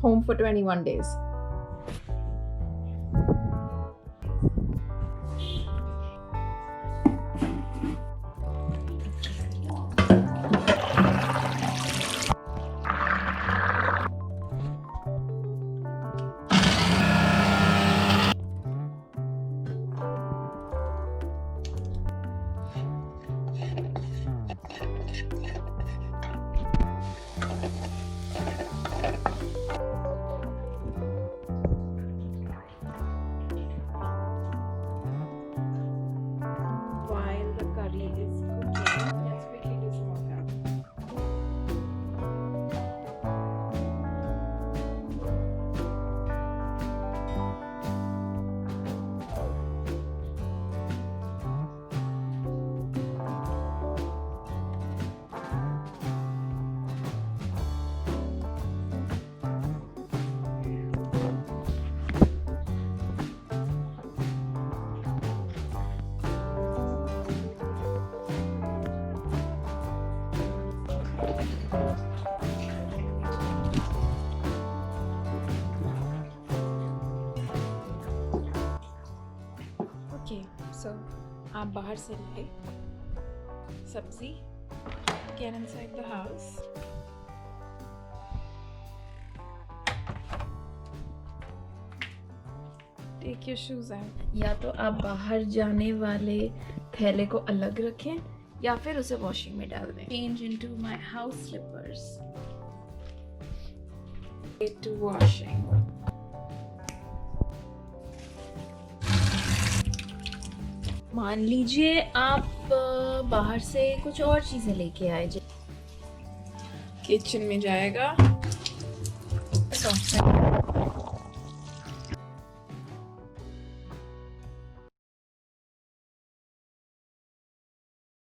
home for 21 days. While the curry is cooking, let's quickly do some workout. Okay, so आप बाहर से लाए सब्जी, get inside the house. Take your shoes out. या तो आप बाहर जाने वाले थैले को अलग रखें या फिर उसे वॉशिंग में डाल दें. Change into my house slippers. Get to washing. मान लीजिए आप बाहर से कुछ और चीजें लेके आए. किचन में जाएगा.